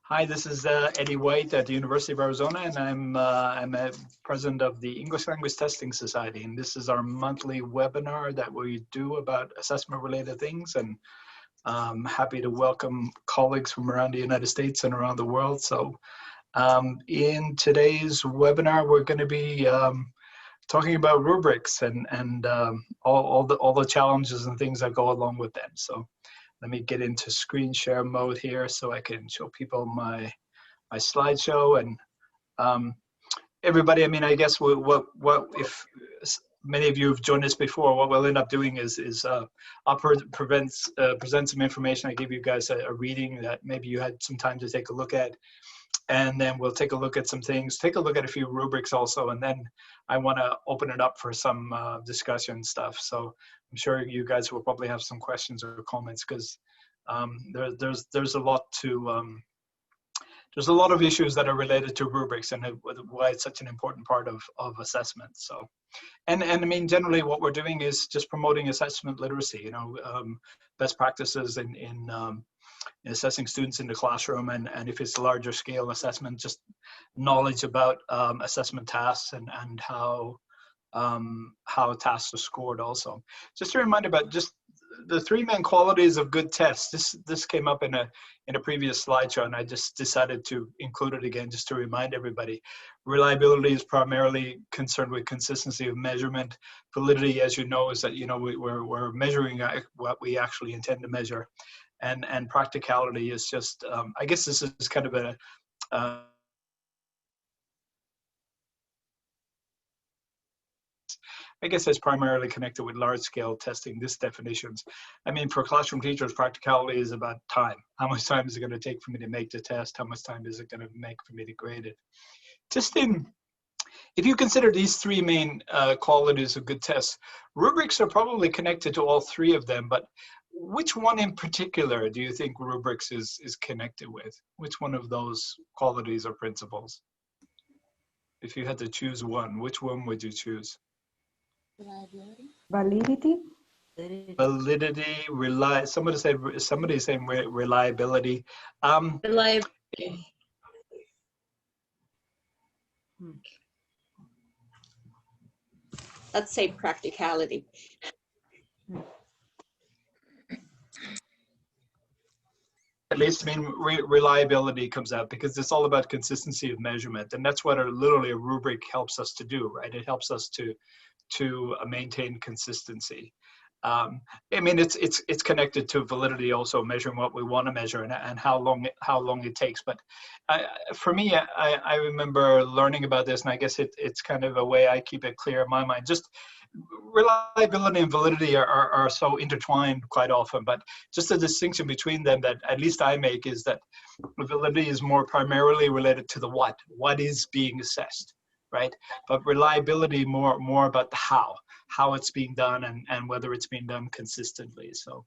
Hi, this is Eddie White at the University of Arizona, and I'm a president of the English Language Testing Society, and this is our monthly webinar that we do about assessment-related things, and I'm happy to welcome colleagues from around the United States and around the world. So in today's webinar, we're going to be talking about rubrics and all the challenges and things that go along with them. So let me get into screen share mode here so I can show people my slideshow. And everybody, I mean, I guess what if many of you have joined us before, what we'll end up doing is I'll present some information. I give you guys a reading that maybe you had some time to take a look at. And then we'll take a look at some things, take a look at a few rubrics also, and then I want to open it up for some discussion stuff. So I'm sure you guys will probably have some questions or comments because there's a lot to there's a lot of issues that are related to rubrics and why it's such an important part of assessment. So, and I mean, generally what we're doing is just promoting assessment literacy, you know, best practices in assessing students in the classroom, and if it's a larger scale assessment, just knowledge about assessment tasks and how tasks are scored also. Just a reminder about just the three main qualities of good tests. This came up in a previous slideshow, and I just decided to include it again just to remind everybody. Reliability is primarily concerned with consistency of measurement. Validity, as you know, is that, you know, we're measuring what we actually intend to measure. And practicality is just, I guess this is kind of a, I guess that's primarily connected with large scale testing, this definitions. I mean, for classroom teachers, practicality is about time. How much time is it going to take for me to make the test? How much time is it going to make for me to grade it? Just if you consider these three main qualities of good tests, rubrics are probably connected to all three of them, but which one in particular do you think rubrics is connected with? Which one of those qualities or principles? If you had to choose one, which one would you choose? Validity. Validity, somebody's saying reliability. Reliability. Let's say practicality. At least, I mean, reliability comes out because it's all about consistency of measurement, and that's what literally a rubric helps us to do, right? It helps us to maintain consistency. I mean, it's connected to validity also, measuring what we want to measure and how long it takes. But for me, I remember learning about this, and I guess it's kind of a way I keep it clear in my mind. Just reliability and validity are so intertwined quite often, but just the distinction between them that at least I make is that validity is more primarily related to the what is being assessed, right? But reliability more about the how it's being done and whether it's being done consistently. So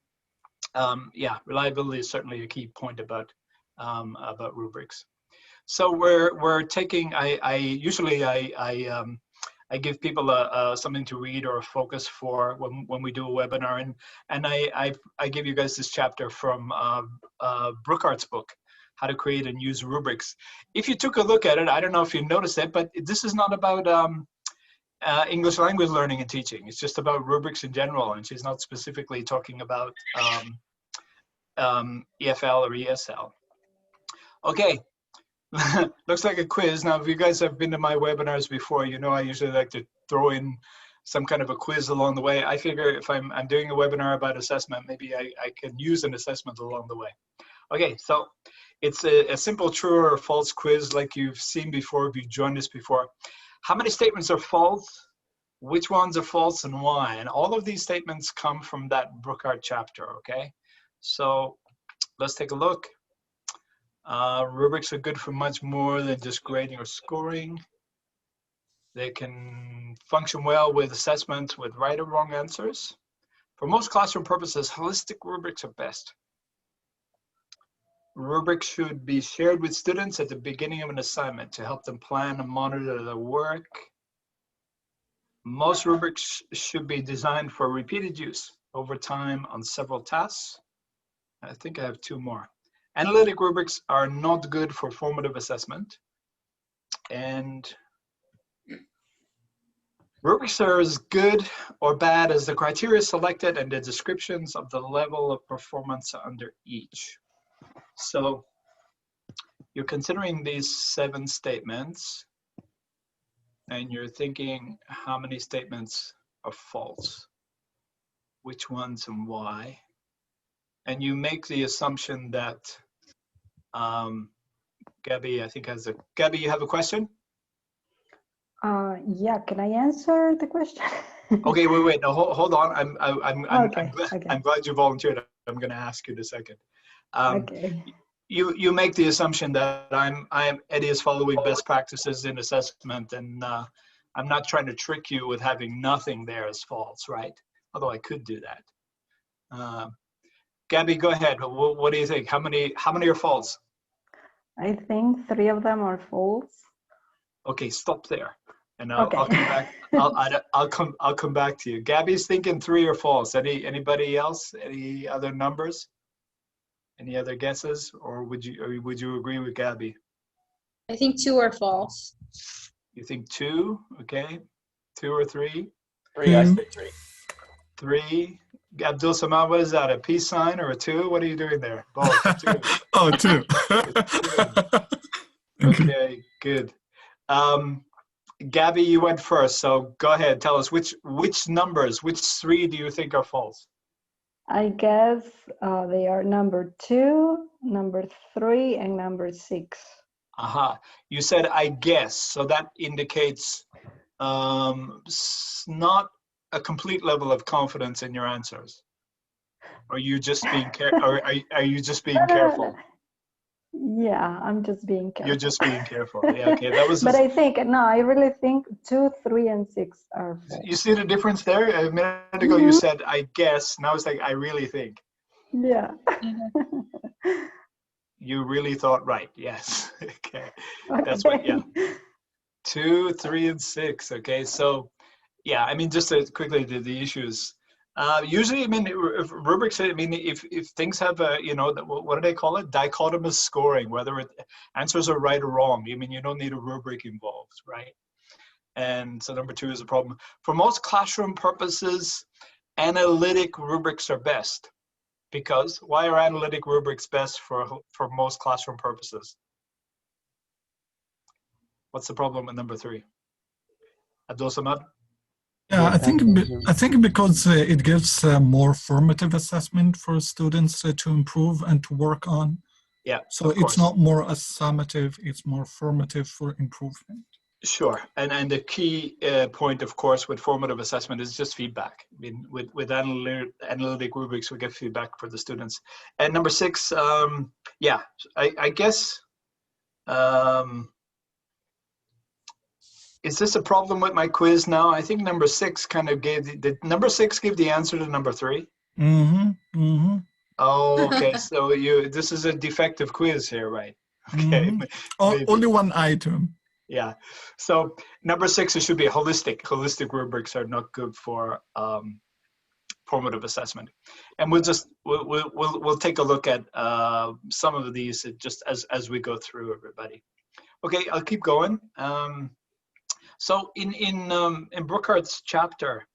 yeah, reliability is certainly a key point about rubrics. So we're taking, I usually give people something to read or a focus for when we do a webinar, and I give you guys this chapter from Brookhardt's book, How to Create and Use Rubrics. If you took a look at it, I don't know if you noticed it, but this is not about English language learning and teaching. It's just about rubrics in general, and she's not specifically talking about EFL or ESL. Okay. Looks like a quiz. Now, if you guys have been to my webinars before, you know I usually like to throw in some kind of a quiz along the way. I figure if I'm doing a webinar about assessment, maybe I can use an assessment along the way. Okay, so it's a simple true or false quiz like you've seen before, if you've joined us before. How many statements are false? Which ones are false and why? And all of these statements come from that Brookhardt chapter, okay? So let's take a look. Rubrics are good for much more than just grading or scoring. They can function well with assessments with right or wrong answers. For most classroom purposes, holistic rubrics are best. Rubrics should be shared with students at the beginning of an assignment to help them plan and monitor their work. Most rubrics should be designed for repeated use over time on several tasks. I think I have two more. Analytic rubrics are not good for formative assessment. And rubrics are as good or bad as the criteria selected and the descriptions of the level of performance under each. So you're considering these 7 statements, and you're thinking how many statements are false, which ones and why. And you make the assumption that, Gabby, I think has a, Gabby, you have a question? Yeah, can I answer the question? Okay, wait, no, hold on. I'm glad you volunteered. I'm going to ask you in a second. Okay. You make the assumption that Eddie is following best practices in assessment, and I'm not trying to trick you with having nothing there as false, right? Although I could do that. Gabby, go ahead. What do you think? How many are false? I think 3 of them are false. Okay, stop there, and I'll Okay. come back. I'll come back to you. Gabby's thinking 3 are false. Anybody else? Any other numbers? Any other guesses, or would you agree with Gabby? I think 2 are false. You think 2? Okay, 2 or 3? 3. I say 3. 3. Abdul Samad, what is that? A peace sign or a 2? What are you doing there? Both. 2. Oh, 2. Okay, good. Gabby, you went first, so go ahead. Tell us which numbers, which 3 do you think are false? I guess they are number 2, number 3, and number 6. Aha. You said I guess, so that indicates not a complete level of confidence in your answers. Or are you just being are you just being careful? Yeah, I'm just being careful. You're just being careful. Yeah, okay. That was. But I think I really think 2, 3, and 6 are false. You see the difference there? A minute ago you said I guess. Now it's like I really think. Yeah. You really thought right. Yes. Okay. That's what. Yeah. 2, 3, and 6. Okay. So, yeah. I mean, just to quickly the issues. Usually, I mean, if rubrics. I mean, if things have a, what do they call it? Dichotomous scoring, whether answers are right or wrong. I mean, you don't need a rubric involved, right? And so number 2 is a problem. For most classroom purposes, analytic rubrics are best. Because why are analytic rubrics best for most classroom purposes? What's the problem with number 3? Abdul Samad? Yeah, I think because it gives more formative assessment for students to improve and to work on. Yeah. So it's not more summative; it's more formative for improvement. Sure, and the key point, of course, with formative assessment is just feedback. I mean, with analytic rubrics, we get feedback for the students. And number 6, yeah, I guess. Is this a problem with my quiz now? I think number 6 kind of gave did number 6 give the answer to number 3? Mm-hmm. Mm-hmm. Oh, okay. So this is a defective quiz here, right? Okay. Mm-hmm. Only one item. Yeah. So number 6, it should be holistic. Holistic rubrics are not good for formative assessment, and we'll take a look at some of these just as we go through, everybody. Okay, I'll keep going. So in Burkhardt's chapter,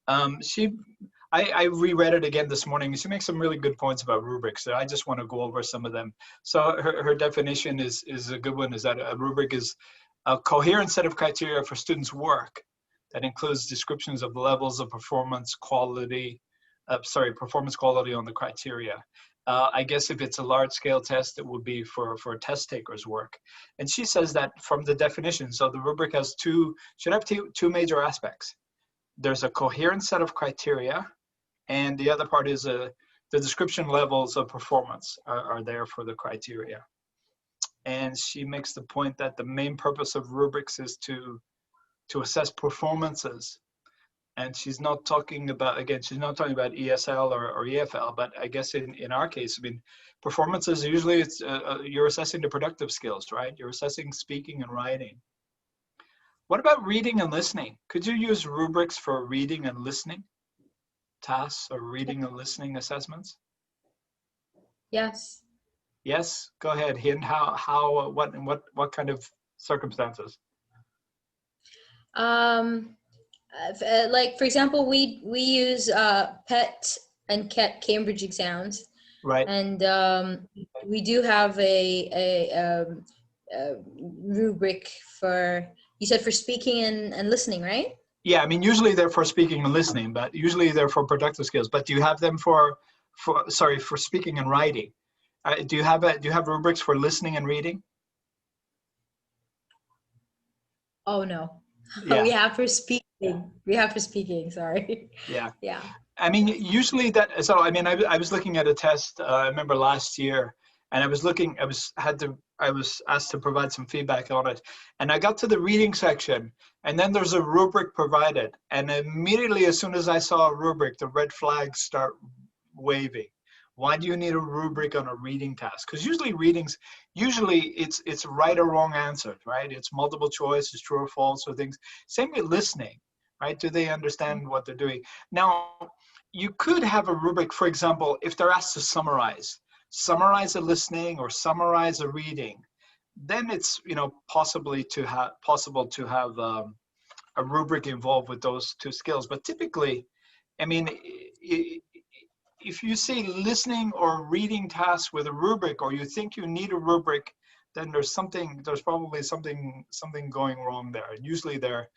I reread it again this morning. She makes some really good points about rubrics. So I just want to go over some of them. So her definition is a good one. Is that a rubric is a coherent set of criteria for students' work that includes descriptions of levels of performance quality on the criteria. I guess if it's a large-scale test, it would be for test takers' work. And she says that from the definition, so the rubric has should have two major aspects. There's a coherent set of criteria, and the other part is the description levels of performance are there for the criteria. And she makes the point that the main purpose of rubrics is to assess performances. And she's not talking about, again, she's not talking about ESL or EFL, but I guess in our case, I mean, performances, usually it's you're assessing the productive skills, right? You're assessing speaking and writing. What about reading and listening? Could you use rubrics for reading and listening tasks or reading and listening assessments? Yes. Yes, go ahead. Hint what kind of circumstances? Like for example, we use PET and CAT Cambridge exams, Right. and we do have a rubric for, you said, for speaking and listening, right? Yeah, I mean, usually they're for speaking and listening, but usually they're for productive skills. But do you have them for speaking and writing? Do you have rubrics for listening and reading? Oh no. Yeah, We have for speaking. We have for speaking, sorry. yeah. Yeah. I mean, usually that. So I mean, I was looking at a test. I remember last year, and I was asked to provide some feedback on it, and I got to the reading section, and then there's a rubric provided, and immediately as soon as I saw a rubric, the red flags start waving. Why do you need a rubric on a reading task? Because usually it's right or wrong answers, right? It's multiple choice, it's true or false or things. Same with listening, right? Do they understand what they're doing? Now, you could have a rubric, for example, if they're asked to summarize a listening or summarize a reading, then it's possible to have a rubric involved with those two skills. But typically, I mean, if you see listening or reading tasks with a rubric, or you think you need a rubric, then there's probably something going wrong there. And usually they're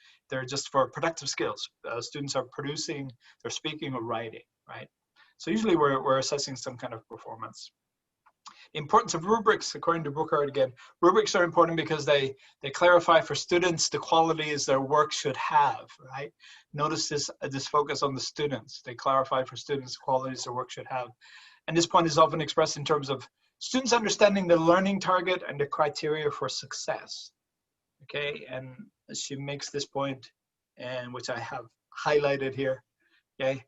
just for productive skills. Students are producing, they're speaking or writing, right? So usually we're assessing some kind of performance. Importance of rubrics, according to Burkhardt again, rubrics are important because they clarify for students the qualities their work should have, right? Notice this focus on the students. They clarify for students the qualities their work should have. And this point is often expressed in terms of students understanding the learning target and the criteria for success. Okay, and she makes this point, and which I have highlighted here. Okay,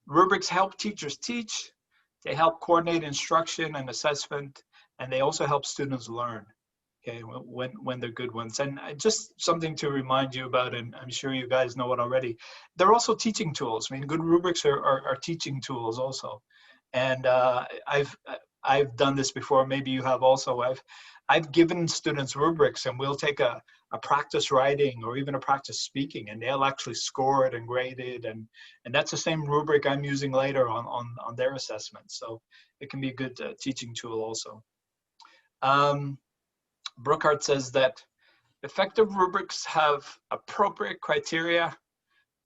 rubrics help teachers teach. They help coordinate instruction and assessment, and they also help students learn, okay, when they're good ones. And just something to remind you about, and I'm sure you guys know it already, they're also teaching tools. I mean, good rubrics are teaching tools also. And I've done this before, maybe you have also. I've given students rubrics, and we'll take a practice writing or even a practice speaking, and they'll actually score it and grade it, and that's the same rubric I'm using later on their assessment. So it can be a good teaching tool also. Burkhardt says that effective rubrics have appropriate criteria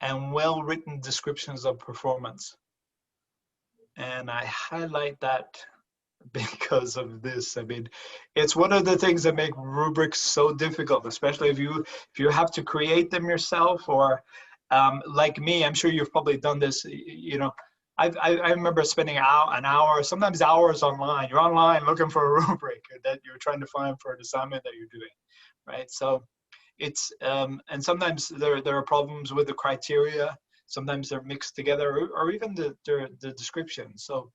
and well-written descriptions of performance. And I highlight that because of this. I mean, it's one of the things that make rubrics so difficult, especially if you have to create them yourself, or like me, I'm sure you've probably done this. I remember spending an hour, sometimes hours online. You're online looking for a rubric that you're trying to find for an assignment that you're doing, right? So it's and sometimes there are problems with the criteria. Sometimes they're mixed together, or even the description. So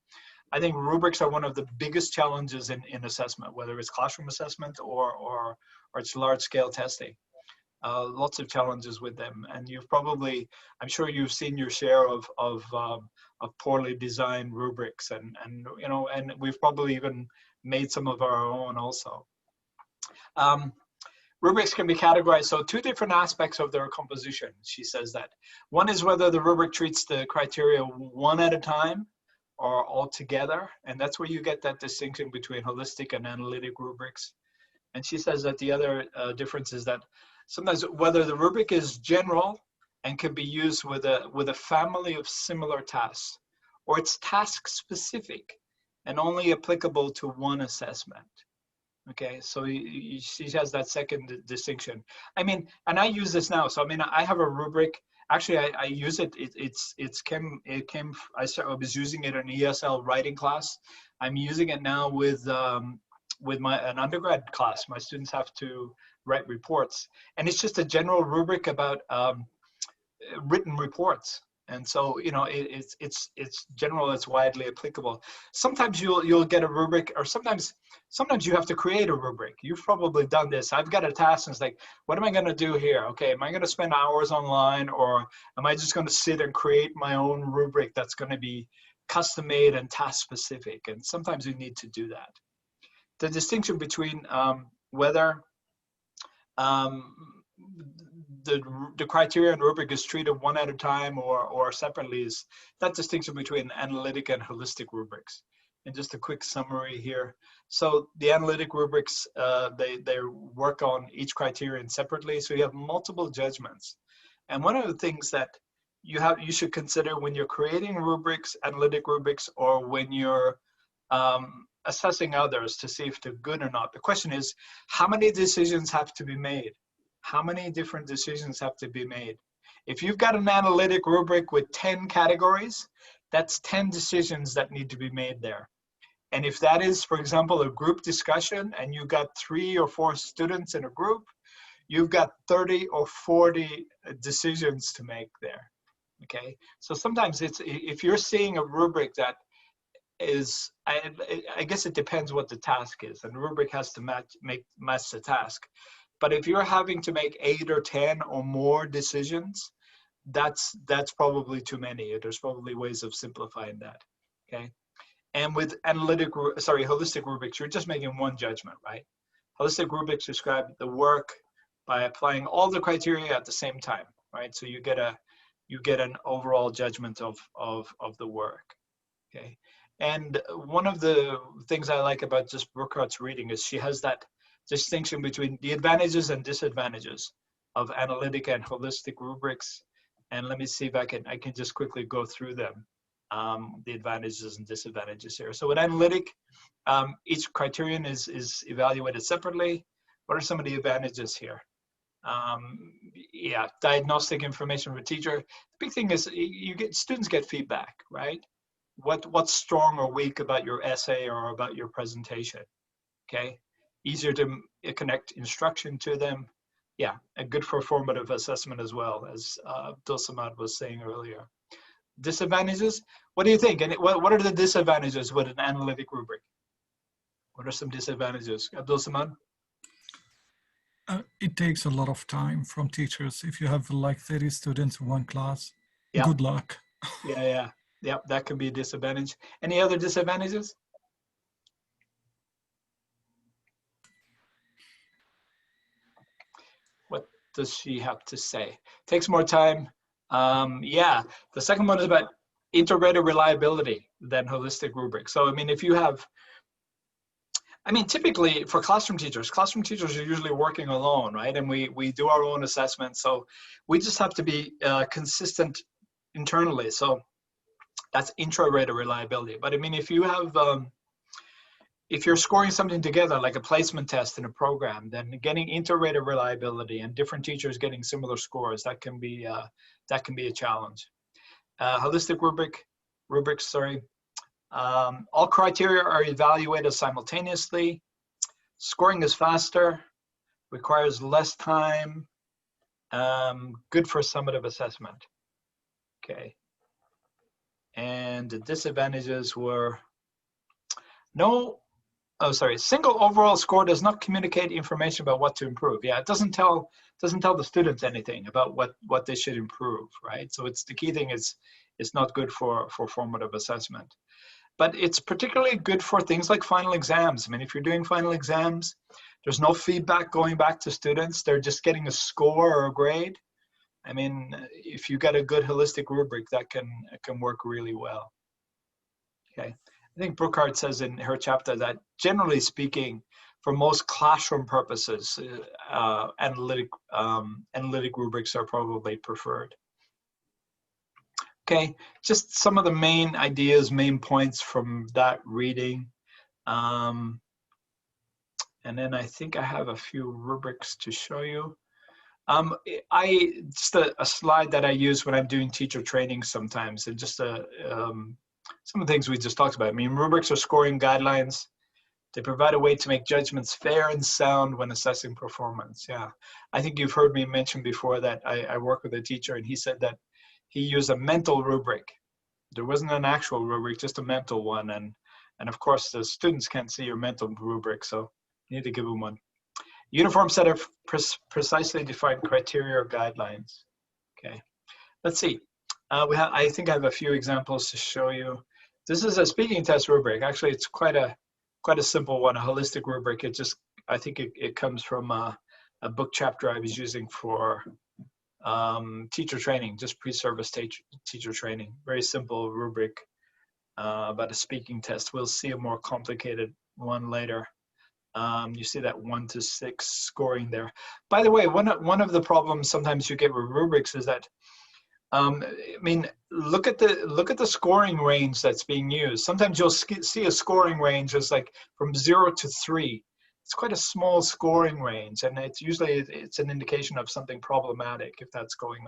I think rubrics are one of the biggest challenges in assessment, whether it's classroom assessment or it's large-scale testing. Lots of challenges with them, and I'm sure you've seen your share of poorly designed rubrics, and we've probably even made some of our own also. Rubrics can be categorized, so two different aspects of their composition. She says that one is whether the rubric treats the criteria one at a time or all together, and that's where you get that distinction between holistic and analytic rubrics. And she says that the other difference is that sometimes whether the rubric is general and can be used with a family of similar tasks, or it's task specific and only applicable to one assessment. Okay, so she has that second distinction. I mean, and I use this now. So I mean, I have a rubric. Actually, I use it. I was using it in ESL writing class. I'm using it now with an undergrad class. My students have to write reports, and it's just a general rubric about written reports. And so it's general, it's widely applicable. Sometimes you'll get a rubric, or sometimes you have to create a rubric. You've probably done this. I've got a task and it's like, what am I going to do here? Okay, am I going to spend hours online, or am I just going to sit and create my own rubric that's going to be custom made and task specific? And sometimes you need to do that. the distinction between whether the criteria and rubric is treated one at a time or separately is that distinction between analytic and holistic rubrics. And just a quick summary here. So the analytic rubrics, they work on each criterion separately. So you have multiple judgments. And one of the things that you should consider when you're creating rubrics, analytic rubrics, or when you're assessing others to see if they're good or not. The question is, how many decisions have to be made? How many different decisions have to be made? If you've got an analytic rubric with 10 categories, that's 10 decisions that need to be made there. And if that is, for example, a group discussion and you've got 3 or 4 students in a group, you've got 30 or 40 decisions to make there, okay? So sometimes it's, if you're seeing a rubric that is, I guess it depends what the task is, and the rubric has to match the task. But if you're having to make 8 or 10 or more decisions, that's probably too many. There's probably ways of simplifying that, okay? And with holistic rubrics, you're just making one judgment, right? Holistic rubrics describe the work by applying all the criteria at the same time, right? So you get an overall judgment of the work, okay? And one of the things I like about just Burkhardt's reading is she has that distinction between the advantages and disadvantages of analytic and holistic rubrics. And let me see if I can just quickly go through them, the advantages and disadvantages here. So with analytic, each criterion is evaluated separately. What are some of the advantages here? Yeah, diagnostic information for a teacher. The big thing is students get feedback, right? What's strong or weak about your essay or about your presentation, okay? Easier to connect instruction to them. Yeah, and good for formative assessment as well, as Abdul-Samad was saying earlier. Disadvantages, what do you think? And what are the disadvantages with an analytic rubric? What are some disadvantages? Abdul-Samad? It takes a lot of time from teachers. If you have like 30 students in one class, yeah. Good luck. Yeah, that can be a disadvantage. Any other disadvantages? What does she have to say? Takes more time. Yeah, the second one is about integrated reliability than holistic rubrics. So, I mean, if you have, typically for classroom teachers are usually working alone, right? And we do our own assessments. So we just have to be consistent internally. So that's intra-rater reliability. But I mean, if you have, if you're scoring something together, like a placement test in a program, then getting inter-rater reliability and different teachers getting similar scores, that can be a challenge. Holistic rubrics, all criteria are evaluated simultaneously. Scoring is faster, requires less time, good for summative assessment. Okay. And the disadvantages were single overall score does not communicate information about what to improve. Yeah, it doesn't tell the students anything about what they should improve, right? So it's the key thing is it's not good for formative assessment. But it's particularly good for things like final exams. I mean, if you're doing final exams, there's no feedback going back to students. They're just getting a score or a grade. I mean, if you got a good holistic rubric, that can work really well. Okay. I think Burkhardt says in her chapter that generally speaking, for most classroom purposes, analytic rubrics are probably preferred. Okay, just some of the main ideas, main points from that reading. And then I think I have a few rubrics to show you. Just a slide that I use when I'm doing teacher training sometimes, and just some of the things we just talked about. I mean, rubrics are scoring guidelines. They provide a way to make judgments fair and sound when assessing performance. Yeah, I think you've heard me mention before that I work with a teacher, and he said that he used a mental rubric. There wasn't an actual rubric, just a mental one. And of course, the students can't see your mental rubric, so you need to give them one. Uniform set of precisely defined criteria or guidelines. Okay, let's see. I think I have a few examples to show you. This is a speaking test rubric. Actually, it's quite a quite a simple one, a holistic rubric. I think it comes from a book chapter I was using for teacher training, just pre-service teacher training. Very simple rubric about a speaking test. We'll see a more complicated one later. You see that 1 to 6 scoring there. By the way, one of the problems sometimes you get with rubrics is that, I mean, look at the scoring range that's being used. Sometimes you'll see a scoring range as like from 0 to 3. It's quite a small scoring range, and it's usually an indication of something problematic if that's going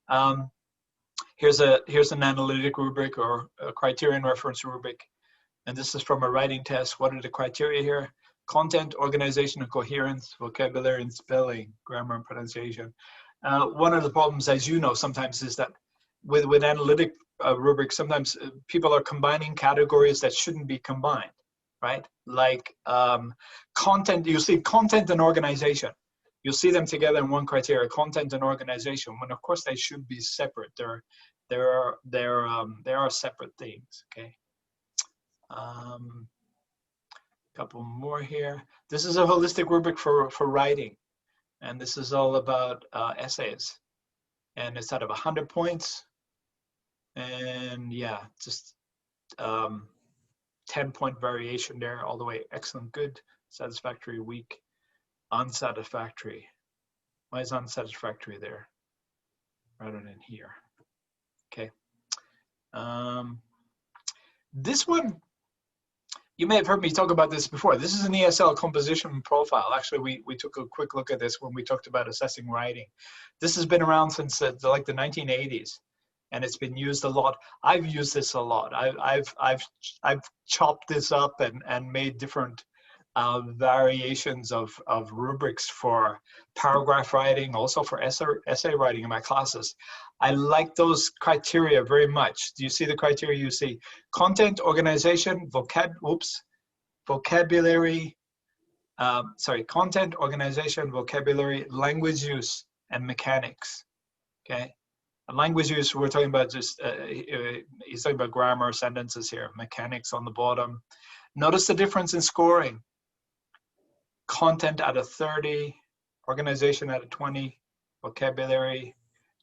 on. Here's an analytic rubric or a criterion reference rubric, and this is from a writing test. What are the criteria here? Content, organization, and coherence, vocabulary and spelling, grammar and pronunciation. One of the problems, as you know, sometimes is that with analytic rubrics, sometimes people are combining categories that shouldn't be combined, right? Like content, you see content and organization. You'll see them together in one criteria, content and organization, when of course they should be separate. They are separate things, okay? Couple more here. This is a holistic rubric for writing. And this is all about essays. And it's out of 100 points. And yeah, just 10-point variation there, all the way excellent, good, satisfactory, weak, unsatisfactory. Why is unsatisfactory there rather than here? Okay. This one, you may have heard me talk about this before. This is an Esl Composition Profile. Actually, we took a quick look at this when we talked about assessing writing. This has been around since like the 1980s, and it's been used a lot. I've used this a lot. I've chopped this up and made different variations of rubrics for paragraph writing, also for essay writing in my classes. I like those criteria very much. Do you see the criteria? You see content, organization, vocabulary, content, organization, vocabulary, language use, and mechanics, okay? And language use, we're talking about just, he's talking about grammar, sentences here, mechanics on the bottom. Notice the difference in scoring. Content out of 30, organization out of 20, vocabulary,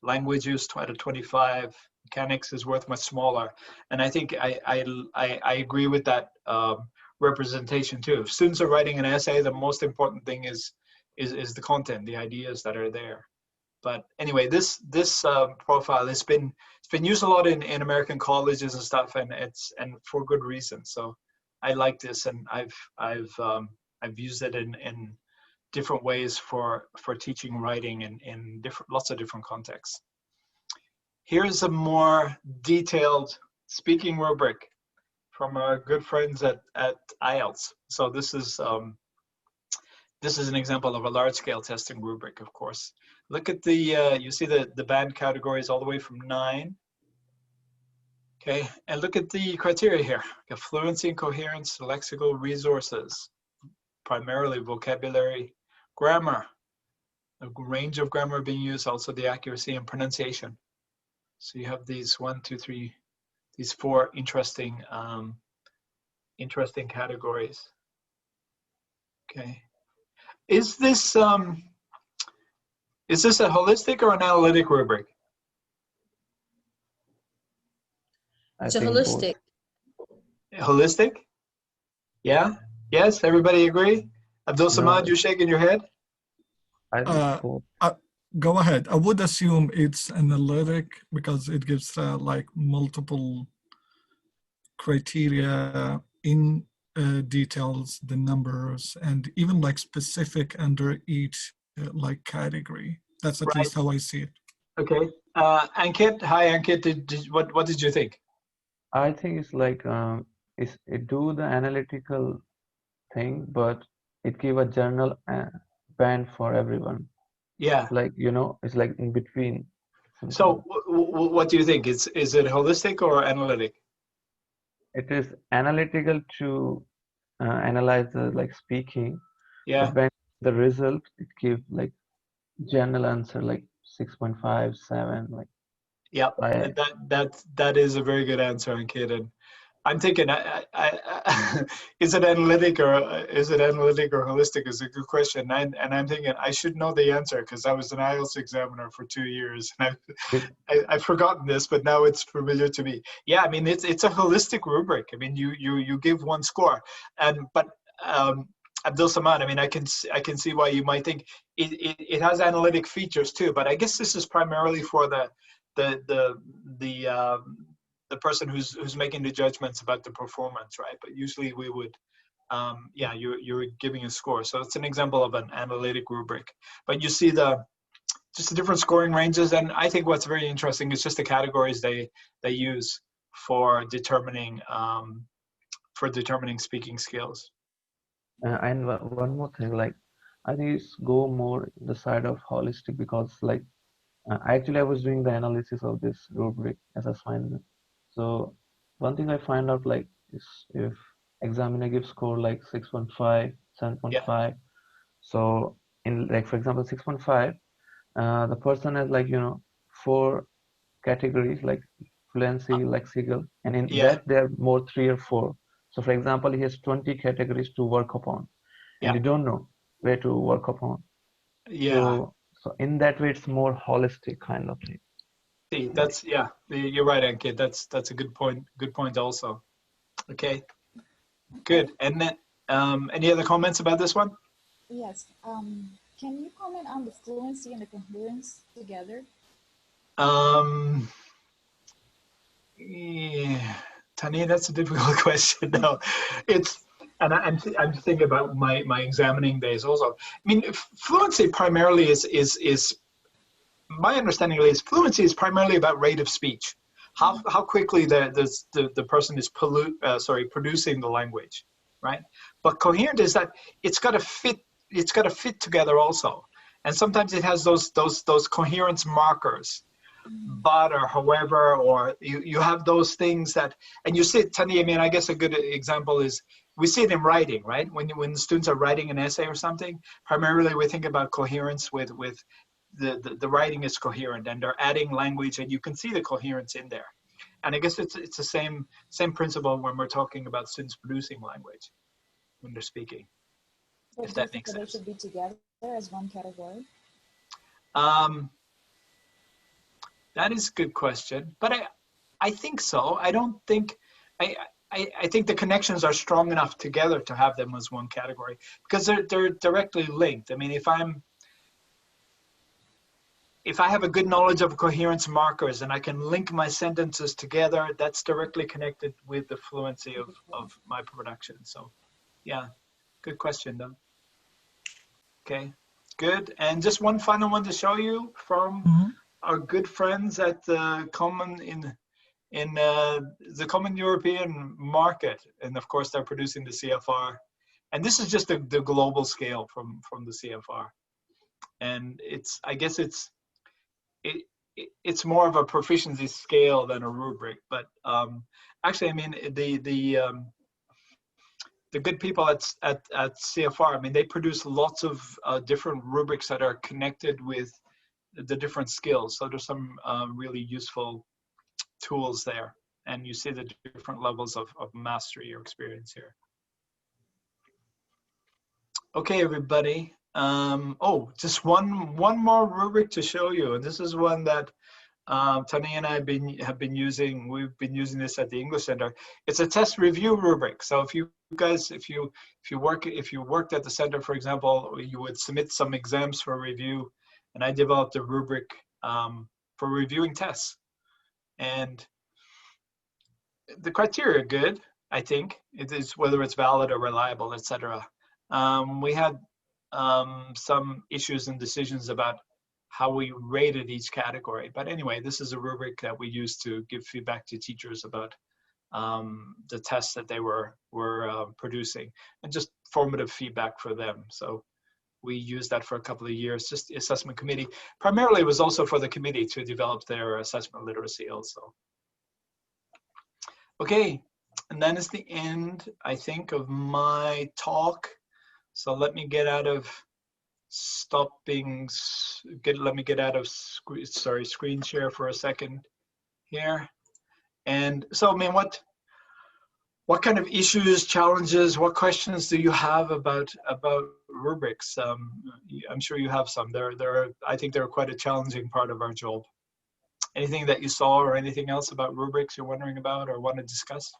language use out of 25, mechanics is worth much smaller. And I think I agree with that representation too. If students are writing an essay, the most important thing is the content, the ideas that are there. But anyway, this profile has been used a lot in American colleges and stuff, and for good reason. So I like this, and I've used it in different ways for teaching writing in lots of different contexts. Here's a more detailed speaking rubric from our good friends at IELTS. So this is an example of a large-scale testing rubric, of course. Look at the, you see the band categories all the way from 9. Okay, and look at the criteria here. Fluency and coherence, lexical resources, primarily vocabulary, grammar, a range of grammar being used, also the accuracy and pronunciation. So you have these these 4 interesting categories. Okay, is this a holistic or an analytic rubric? It's a holistic. Holistic? Yeah? Yes, everybody agree? Abdul Samad, you're shaking your head? Go ahead. I would assume it's analytic because it gives like multiple criteria in details, the numbers, and even like specific under each like category. That's at least how I see it. Okay. Ankit, hi Ankit. What did you think? I think it's like it do the analytical thing, but it give a general band for everyone. Yeah. Like, you know, it's like in between. So what do you think? Is it holistic or analytic? It is analytical to analyze the like speaking. Yeah. But when the result, it gives like general answer like 6.5, 7, like. Yeah, that is a very good answer, Ankit. I'm thinking, is it analytic or holistic is a good question. And I'm thinking I should know the answer because I was an IELTS examiner for 2 years. And I've forgotten this, but now it's familiar to me. Yeah, I mean, it's a holistic rubric. I mean, you give one score. But Abdul Samad, I mean, I can see why you might think it has analytic features too. But I guess this is primarily for the person who's making the judgments about the performance, right? But usually we would, yeah, you're giving a score. So it's an example of an analytic rubric. But you see just the different scoring ranges. And I think what's very interesting is just the categories they use for determining speaking skills. And one more thing, like I think it's go more the side of holistic because like actually I was doing the analysis of this rubric as assignment. So one thing I find out like is if examiner gives score like 6.5, 7.5. Yeah. So in like for example 6.5, the person has like 4 categories like fluency, lexical, and in that there are more 3 or 4. So for example, he has 20 categories to work upon, and you don't know where to work upon. Yeah. So in that way, it's more holistic kind of thing. See, that's you're right, Ankit. That's a good point. Good point also. Okay, good. And then any other comments about this one? Yes. Can you comment on the fluency and the coherence together? Yeah, Tanya, that's a difficult question. No, and I'm thinking about my examining days also. I mean, fluency primarily is my understanding is fluency is primarily about rate of speech, how quickly the person is producing the language, right? But coherent is that it's got to fit together also, and sometimes it has those coherence markers. But or however, or you have those things that, and you see it, Tanya, I mean, I guess a good example is we see it in writing, right? When students are writing an essay or something, primarily we think about coherence with the writing is coherent and they're adding language and you can see the coherence in there. And I guess it's the same principle when we're talking about students producing language when they're speaking, So if that makes sense. They should be together as one category? That is a good question, but I think so. I don't think, I think the connections are strong enough together to have them as one category because they're directly linked. I mean, if I have a good knowledge of coherence markers and I can link my sentences together, that's directly connected with the fluency of my production. So yeah, good question though. Okay, good. And just one final one to show you from our good friends at the Common the Common European Market, and of course they're producing the CFR, and this is just the global scale from the CFR, and I guess it's more of a proficiency scale than a rubric, but actually I mean the good people at CFR, I mean they produce lots of different rubrics that are connected with the different skills. So there's some really useful tools there. And you see the different levels of mastery or experience here. Okay, everybody. Just one more rubric to show you. And this is one that Tanya and I have been using. We've been using this at the English Center. It's a test review rubric. So if you guys, if you worked at the center, for example, you would submit some exams for review. And I developed a rubric for reviewing tests. And the criteria are good, I think. It is whether it's valid or reliable, etc. We had some issues and decisions about how we rated each category. But anyway, this is a rubric that we use to give feedback to teachers about the tests that they were producing and just formative feedback for them. So we used that for a couple of years, just assessment committee. Primarily, it was also for the committee to develop their assessment literacy also. Okay, and that is the end, I think, of my talk. So let me get out of let me get out of screen share for a second here. And so, I mean, what kind of issues, challenges, what questions do you have about rubrics? I'm sure you have some. I think they're quite a challenging part of our job. Anything that you saw or anything else about rubrics you're wondering about or want to discuss?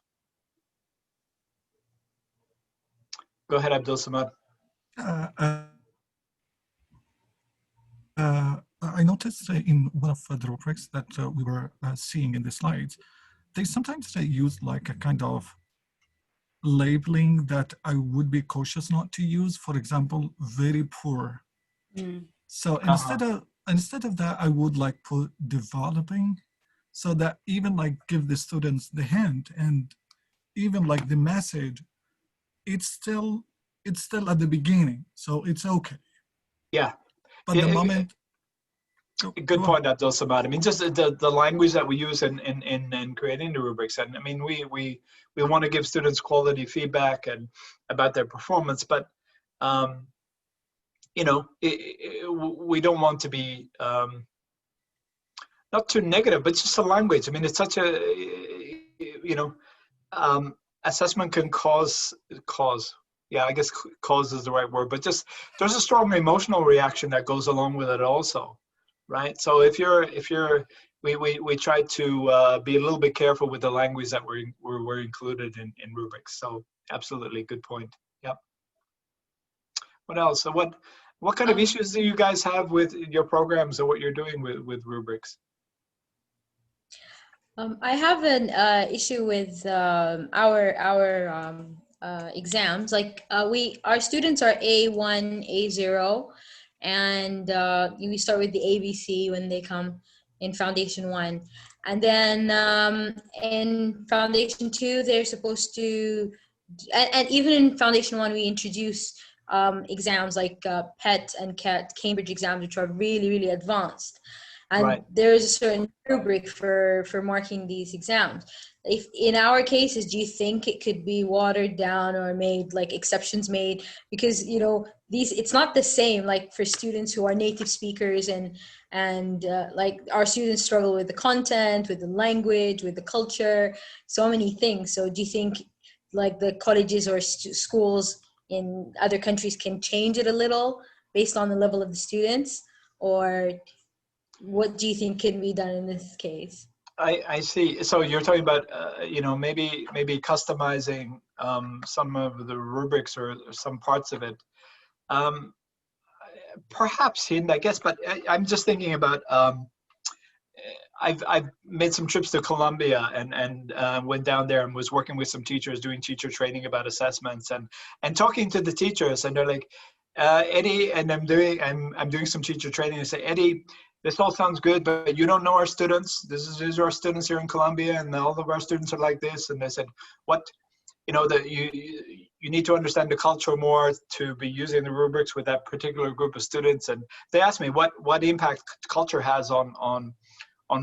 Go ahead, Abdul Samad. I noticed in one of the rubrics that we were seeing in the slides, they sometimes use like a kind of labeling that I would be cautious not to use. For example, very poor. So instead of that, I would like put developing, so that even like give the students the hint and even like the message, it's still at the beginning, so it's okay. Yeah. But the moment. Good point, Abdul Samad. I mean, just the language that we use in creating the rubrics, and I mean, we want to give students quality feedback and about their performance, but you know, we don't want to be not too negative, but just the language. I mean, it's such a, you know, assessment can cause. Yeah, I guess cause is the right word, but just there's a strong emotional reaction that goes along with it also. Right. So we try to be a little bit careful with the language that we're included in rubrics. So absolutely, good point. Yep. What else? So what kind of issues do you guys have with your programs or what you're doing with rubrics? I have an issue with our exams. Like our students are A1, A0. And we start with the ABC when they come in Foundation 1. And then in Foundation 2, they're supposed to, and even in Foundation 1, we introduce exams like PET and CAT, Cambridge exams, which are really, really advanced. And right. There's a certain rubric for marking these exams. If in our cases, do you think it could be watered down or made like exceptions made? Because, you know, it's not the same like for students who are native speakers and like our students struggle with the content, with the language, with the culture, so many things. So do you think like the colleges or schools in other countries can change it a little based on the level of the students, or what do you think can be done in this case? I see. So you're talking about, you know, maybe customizing some of the rubrics or some parts of it. Perhaps, Hind, I guess, but I'm just thinking about, I've made some trips to Colombia and went down there and was working with some teachers doing teacher training about assessments and talking to the teachers, and they're like, Eddie, and I'm doing some teacher training and say, Eddie, this all sounds good, but you don't know our students. These are our students here in Colombia, and all of our students are like this. And they said, what, you know, that you need to understand the culture more to be using the rubrics with that particular group of students. And they asked me what impact culture has on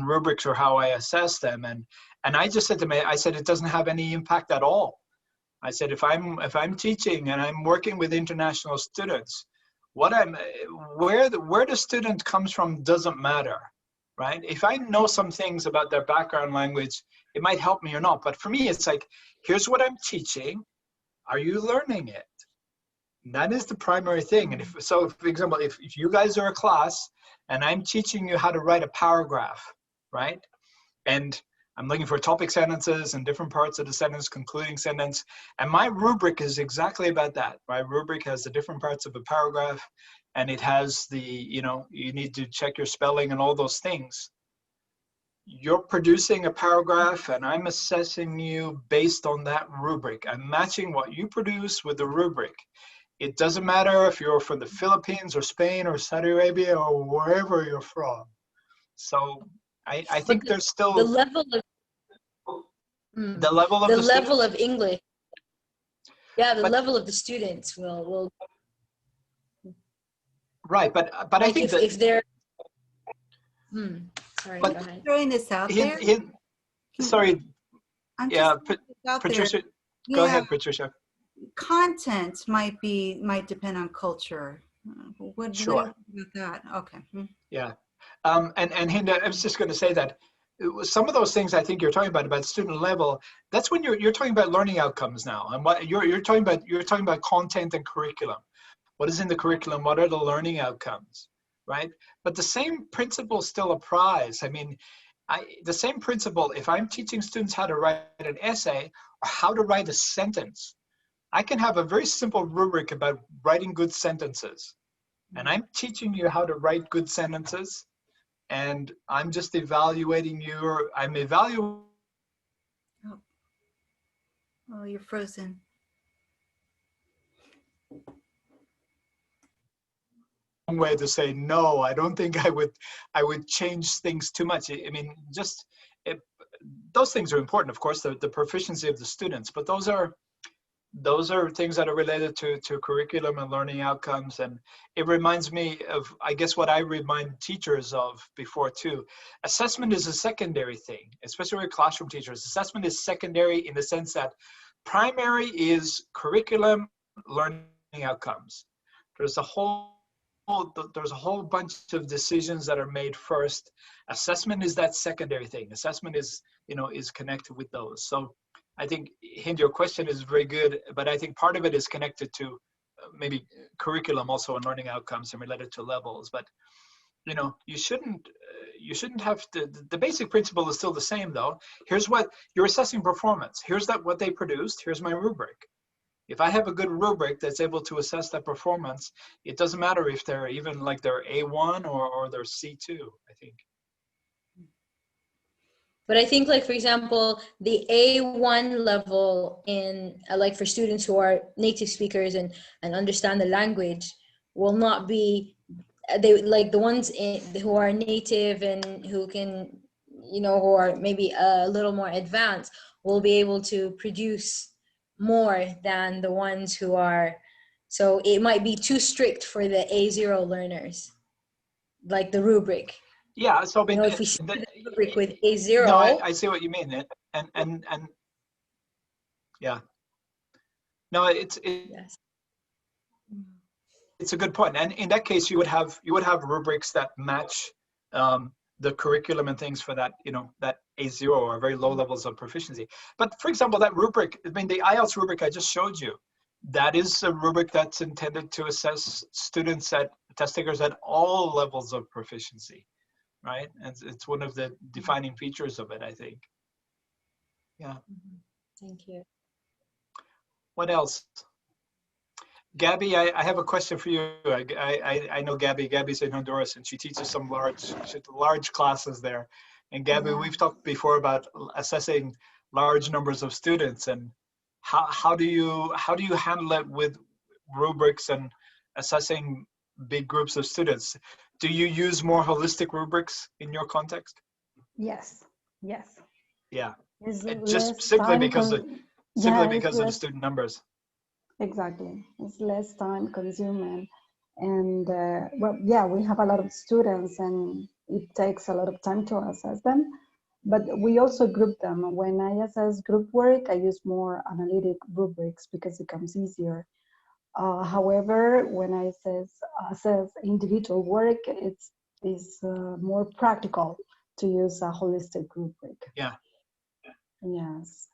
rubrics or how I assess them. And I just said to me, I said, it doesn't have any impact at all. I said, if I'm teaching and I'm working with international students, where the student comes from doesn't matter, right? If I know some things about their background language, it might help me or not. But for me, it's like, here's what I'm teaching. Are you learning it? And that is the primary thing. And so, for example, if you guys are a class and I'm teaching you how to write a paragraph, right? And I'm looking for topic sentences and different parts of the sentence, concluding sentence. And my rubric is exactly about that. My rubric has the different parts of a paragraph, and it has the, you know, you need to check your spelling and all those things. You're producing a paragraph and I'm assessing you based on that rubric. I'm matching what you produce with the rubric. It doesn't matter if you're from the Philippines or Spain or Saudi Arabia or wherever you're from. So I think there's still the level of the level of English. Yeah, the level of the students will. Right, but like I think if they're. Sorry, go ahead. Throwing this out there. Sorry. I'm Yeah, just out Patricia. There. Go ahead, Patricia. Content might depend on culture. What Sure. do you think about that? Okay. Yeah, and Hinda, I was just going to say that some of those things I think you're talking about student level, that's when you're talking about learning outcomes now. And what you're talking about content and curriculum. What is in the curriculum? What are the learning outcomes, right? But the same principle still applies. I mean, the same principle, if I'm teaching students how to write an essay or how to write a sentence, I can have a very simple rubric about writing good sentences. And I'm teaching you how to write good sentences, and I'm just evaluating I'm evaluating. Oh, you're frozen. One way to say no. I don't think I would change things too much. I mean, just those things are important, of course, the proficiency of the students, but those are things that are related to curriculum and learning outcomes. And it reminds me of, I guess, what I remind teachers of before too. Assessment is a secondary thing, especially with classroom teachers. Assessment is secondary in the sense that primary is curriculum, learning outcomes. There's a whole bunch of decisions that are made first. Assessment is that secondary thing. Assessment is connected with those. So I think, Hind, your question is very good, but I think part of it is connected to maybe curriculum also and learning outcomes and related to levels. But you shouldn't have to. The basic principle is still the same, though. Here's what you're assessing performance. Here's what they produced. Here's my rubric. If I have a good rubric that's able to assess that performance, it doesn't matter if they're even like they're A1 or they're C2, I think. But I think, like, for example, the A1 level in like for students who are native speakers and understand the language will not be, they like the ones who are native and who can, who are maybe a little more advanced will be able to produce more than the ones who are, so it might be too strict for the A0 learners, like the rubric. Yeah, so if we see the rubric with A0. No, I see what you mean. And yeah. No, Yes. It's a good point. And in that case, you would have rubrics that match the curriculum and things for that, that A0 or very low levels of proficiency. But for example, that rubric, I mean, the IELTS rubric I just showed you, that is a rubric that's intended to assess students test takers at all levels of proficiency, right? And it's one of the defining features of it, I think. Yeah. Thank you. What else? Gabby, I have a question for you. I know Gabby. Gabby's in Honduras and she teaches some large classes there. And Gabby, we've talked before about assessing large numbers of students, and how do you handle it with rubrics and assessing big groups of students? Do you use more holistic rubrics in your context? Yes. Yes. Yeah. It's Just simply because of the student numbers. Exactly. It's less time consuming. And we have a lot of students and it takes a lot of time to assess them. But we also group them. When I assess group work, I use more analytic rubrics because it comes easier. However, when I assess individual work, it's more practical to use a holistic rubric. Yeah. Yes.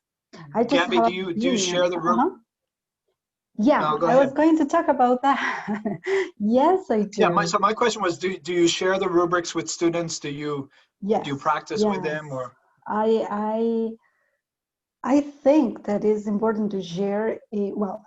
Gabby, do you share the rubric? Yeah, no, I was going to talk about that. Yes, I do. Yeah, so my question was, do you share the rubrics with students? Do you practice with them, or? I think that it's important to share.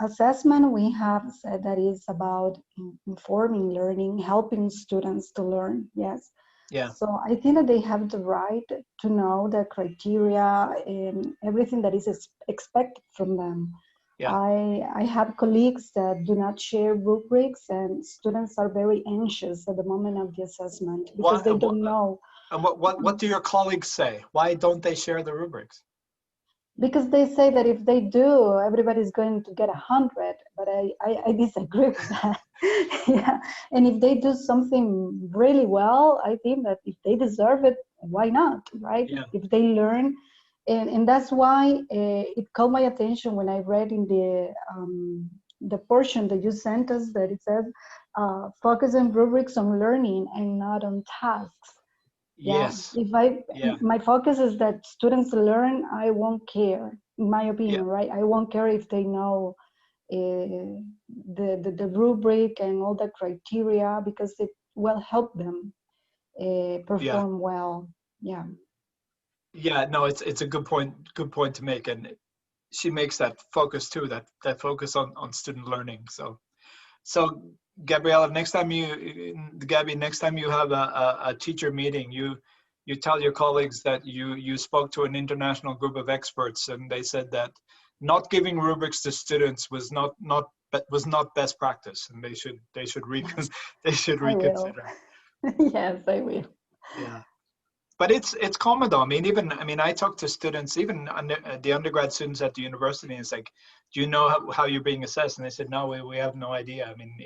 Assessment, we have said that is about informing learning, helping students to learn. Yes. Yeah. So I think that they have the right to know the criteria and everything that is expected from them. Yeah. I have colleagues that do not share rubrics, and students are very anxious at the moment of the assessment because they don't know. And what do your colleagues say? Why don't they share the rubrics? Because they say that if they do, everybody's going to get 100, but I disagree with that. Yeah, and if they do something really well, I think that if they deserve it, why not, right? Yeah. If they learn, and that's why it caught my attention when I read in the portion that you sent us that it says, focus on rubrics on learning and not on tasks. Yes. If Yeah. my focus is that students learn, I won't care, in my opinion, right? I won't care if they know the rubric and all the criteria, because it will help them perform well. Yeah. Yeah, no, it's a good point to make, and she makes that focus too, that focus on student learning. So Gabriella, Gabby, next time you have a teacher meeting, you tell your colleagues that you spoke to an international group of experts, and they said that not giving rubrics to students was not best practice, and they should reconsider. Yes, I will. Yeah. But it's common though. I mean, I talk to students, even the undergrad students at the university, and it's like, do you know how you're being assessed? And they said, no, we have no idea. I mean,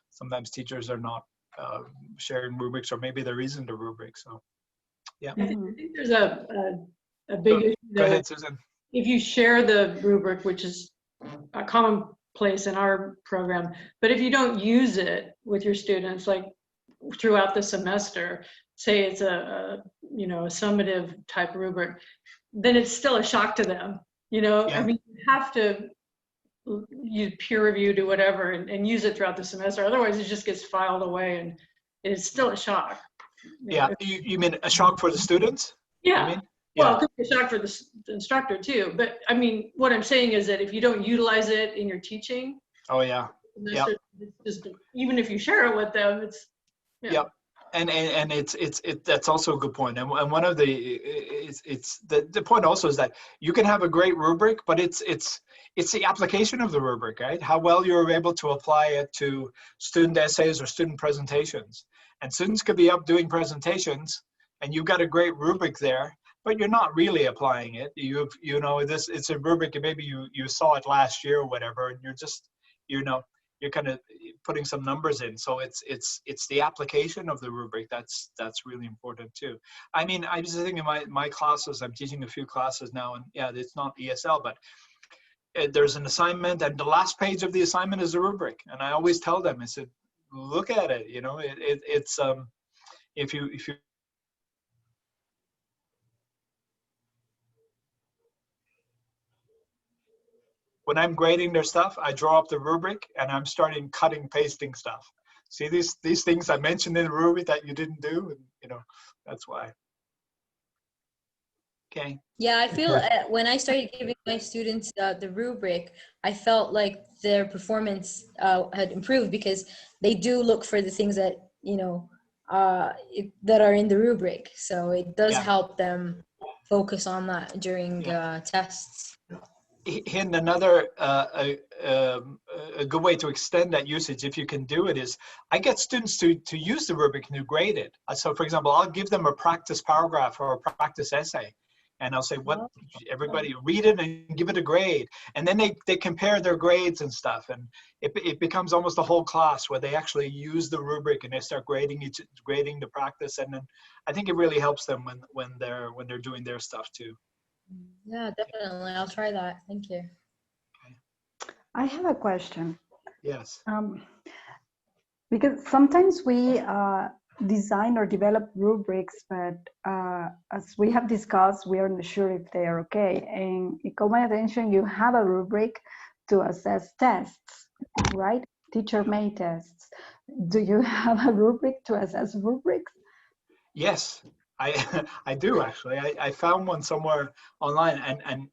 sometimes teachers are not sharing rubrics, or maybe there isn't a rubric. So, yeah. I think there's a big issue Go there. ahead, Susan. If you share the rubric, which is a commonplace in our program, but if you don't use it with your students, like throughout the semester, say it's a summative type rubric, then it's still a shock to them. Yeah. I mean, you have to use peer review, do whatever, and use it throughout the semester. Otherwise, it just gets filed away, and it's still a shock. Yeah, you mean a shock for the students? Yeah. You mean? Well, it could be a shock for the instructor too. But I mean, what I'm saying is that if you don't utilize it in your teaching, oh yeah, yeah. It's just, even if you share it with them, it's yeah. And it's that's also a good point. And one of the point also is that you can have a great rubric, but it's the application of the rubric, right? How well you're able to apply it to student essays or student presentations. And students could be up doing presentations, and you've got a great rubric there, but you're not really applying it. It's a rubric, and maybe you saw it last year or whatever, and you're just you're kind of putting some numbers in. So it's the application of the rubric that's really important too. I mean, I was thinking my classes, I'm teaching a few classes now, and yeah, it's not ESL, but there's an assignment, and the last page of the assignment is a rubric. And I always tell them, I said, look at it, it's if you when I'm grading their stuff, I draw up the rubric, and I'm starting cutting, pasting stuff. See these things I mentioned in the rubric that you didn't do, and that's why. Okay. Yeah, I feel when I started giving my students the rubric, I felt like their performance had improved, because they do look for the things that that are in the rubric. So it does help them focus on that during tests. And another a good way to extend that usage, if you can do it, is I get students to use the rubric and to grade it. So, for example, I'll give them a practice paragraph or a practice essay, and I'll say, everybody read it and give it a grade. And then they compare their grades and stuff, and it becomes almost a whole class where they actually use the rubric and they start grading the practice. And then I think it really helps them when they're doing their stuff too. Yeah, definitely. I'll try that. Thank you. I have a question. Yes. Because sometimes we design or develop rubrics, but as we have discussed, we aren't sure if they are okay. And it caught my attention, you have a rubric to assess tests, right? Teacher-made tests. Do you have a rubric to assess rubrics? Yes, I do actually. I found one somewhere online, and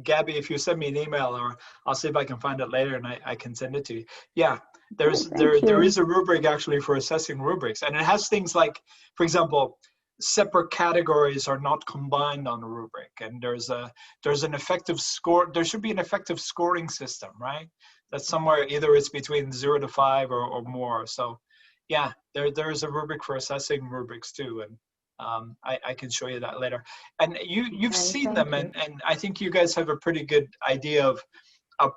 Gabby, if you send me an email, or I'll see if I can find it later, and I can send it to you. Yeah, there is a rubric actually for assessing rubrics, and it has things like, for example, separate categories are not combined on a rubric, and there's an effective score. There should be an effective scoring system, right? That's somewhere, either it's between 0 to 5 or more. So yeah, there is a rubric for assessing rubrics too, and I can show you that later. And you've seen them, and I think you guys have a pretty good idea of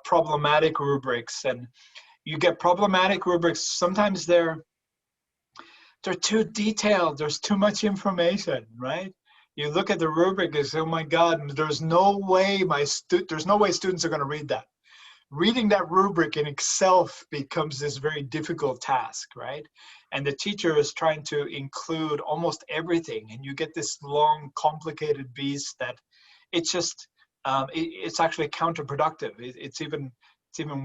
problematic rubrics. And you get problematic rubrics, sometimes they're too detailed, there's too much information, right? You look at the rubric and say, oh my God, there's no way students are going to read that. reading that rubric in itself becomes this very difficult task, right? And the teacher is trying to include almost everything, and you get this long, complicated beast that it's just it's actually counterproductive. It's even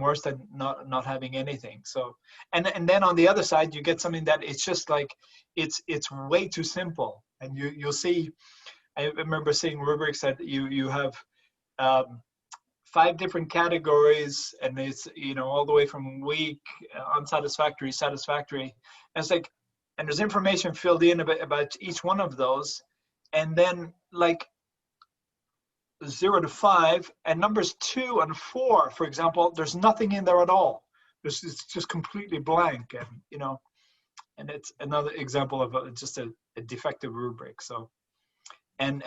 worse than not having anything. So and then on the other side, you get something that it's just like it's way too simple, and you'll see. I remember seeing rubrics that you have 5 different categories, and it's, you know, all the way from weak, unsatisfactory, satisfactory. And it's like, and there's information filled in about each one of those, and then like 0 to 5, and numbers 2 and 4, for example, there's nothing in there at all. It's just completely blank, and you know, and it's another example of just a defective rubric. So. And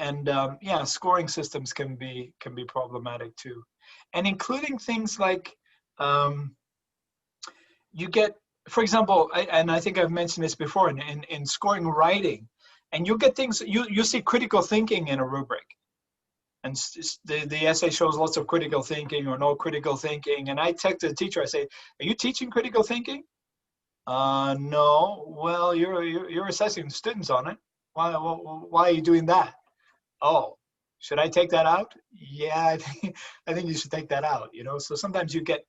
yeah, scoring systems can be problematic too, and including things like you get, for example, and I think I've mentioned this before in scoring writing, and you get things you see critical thinking in a rubric, and the essay shows lots of critical thinking or no critical thinking, and I text the teacher, I say, "Are you teaching critical thinking?" No. Well, you're assessing the students on it. Why are you doing that? Oh, should I take that out? Yeah, I think you should take that out. You know, so sometimes you get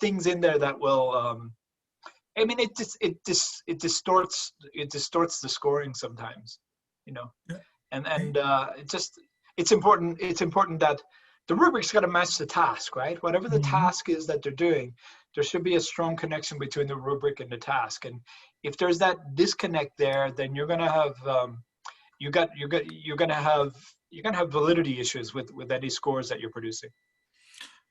things in there that will. I mean, it distorts the scoring sometimes. You know, Yeah. and it's important that the rubric's got to match the task, right? Whatever the task is that they're doing, there should be a strong connection between the rubric and the task. And if there's that disconnect there, then you're gonna have you're gonna have validity issues with any scores that you're producing.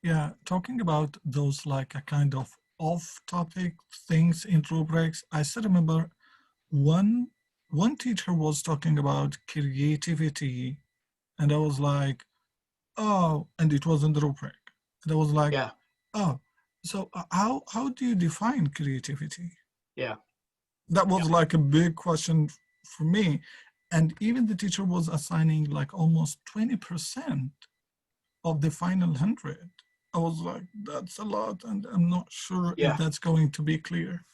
Yeah, talking about those like a kind of off-topic things in rubrics, I still remember one teacher was talking about creativity, and I was like, oh, and it was in the rubric, and I was like, Yeah. Oh, so how do you define creativity? Yeah. That was like a big question for me. And even the teacher was assigning like almost 20% of the final 100. I was like, that's a lot, and I'm not sure Yeah. if that's going to be clear.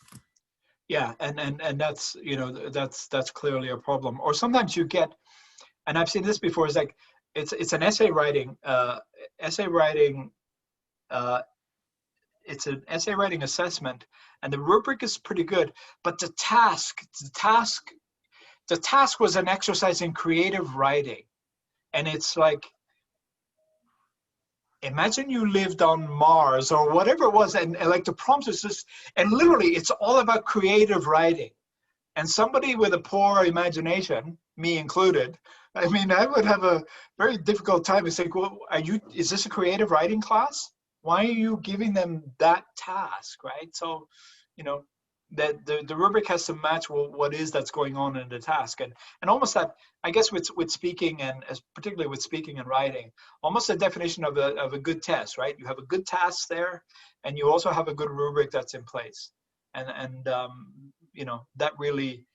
Yeah, and that's, you know, that's clearly a problem. Or sometimes you get, and I've seen this before, is like it's an essay writing it's an essay writing assessment, and the rubric is pretty good, but the task was an exercise in creative writing. And it's like, imagine you lived on Mars or whatever it was, and like the prompt is just, and literally it's all about creative writing. And somebody with a poor imagination, me included, I mean, I would have a very difficult time. It's like, well, is this a creative writing class? Why are you giving them that task, right? So, you know, that the rubric has to match what is that's going on in the task, and almost that, I guess, with speaking, and particularly with speaking and writing, almost a definition of a good test, right? You have a good task there, and you also have a good rubric that's in place, and you know, that really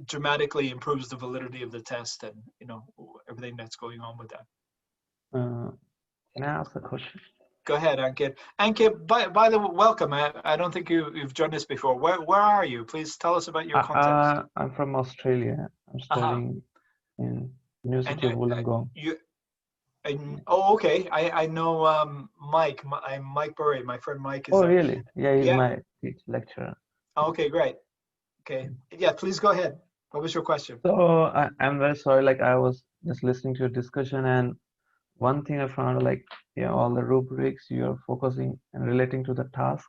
dramatically improves the validity of the test, and you know, everything that's going on with that. Can I ask a question? Go ahead, Ankit. Ankit, by the way, welcome. I don't think you've joined us before. Where are you? Please tell us about your context. I'm from Australia. I'm studying in University of Wollongong. Oh, okay. I know Mike. I'm Mike Burry. My friend Mike is. Oh, really? Yeah, he's my lecturer. Okay, great. Okay, yeah. Please go ahead. What was your question? So I'm very sorry. Like, I was just listening to your discussion, and one thing I found, like, yeah, all the rubrics you're focusing and relating to the task,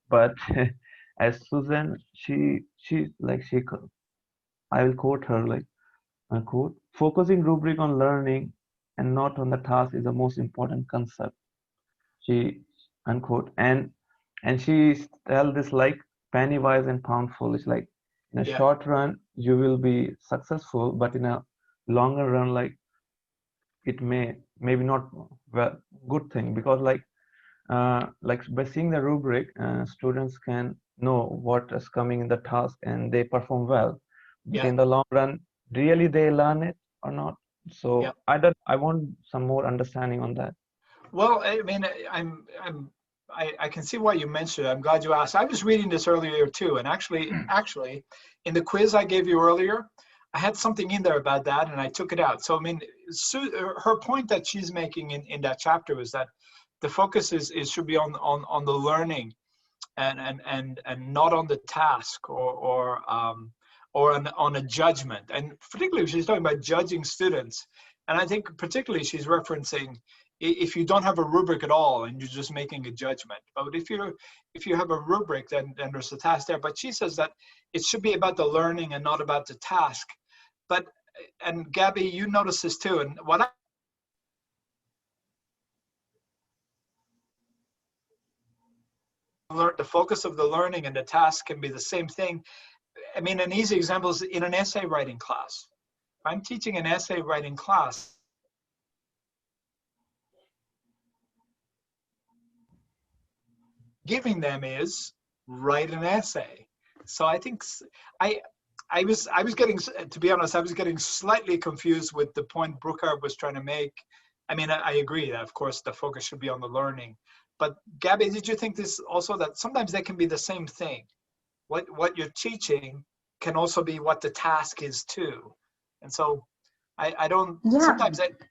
but as Susan, I will quote her, like, unquote, focusing rubric on learning and not on the task is the most important concept. She, unquote, and she tell this like penny wise and pound foolish, like in a short run you will be successful, but in a longer run, like, it maybe not good thing, because like by seeing the rubric, students can know what is coming in the task and they perform well, but in the long run, really they learn it or not. So I want some more understanding on that. Well, I mean, I can see why you mentioned it. I'm glad you asked. I was reading this earlier too, and actually, in the quiz I gave you earlier, I had something in there about that, and I took it out. So I mean, her point that she's making in that chapter is that the focus should be on the learning, and not on the task or on a judgment. And particularly, she's talking about judging students, and I think particularly she's referencing if you don't have a rubric at all and you're just making a judgment. But if you have a rubric, then there's a task there. But she says that it should be about the learning and not about the task. But, and Gabby, you notice this too. And what the focus of the learning and the task can be the same thing. I mean, an easy example is in an essay writing class. I'm teaching an essay writing class. Giving them is write an essay. So I think I was getting, to be honest, I was getting slightly confused with the point Brookhart was trying to make. I mean, I agree that of course the focus should be on the learning. But Gabby, did you think this also, that sometimes they can be the same thing? What you're teaching can also be what the task is too. And so I don't, Yeah,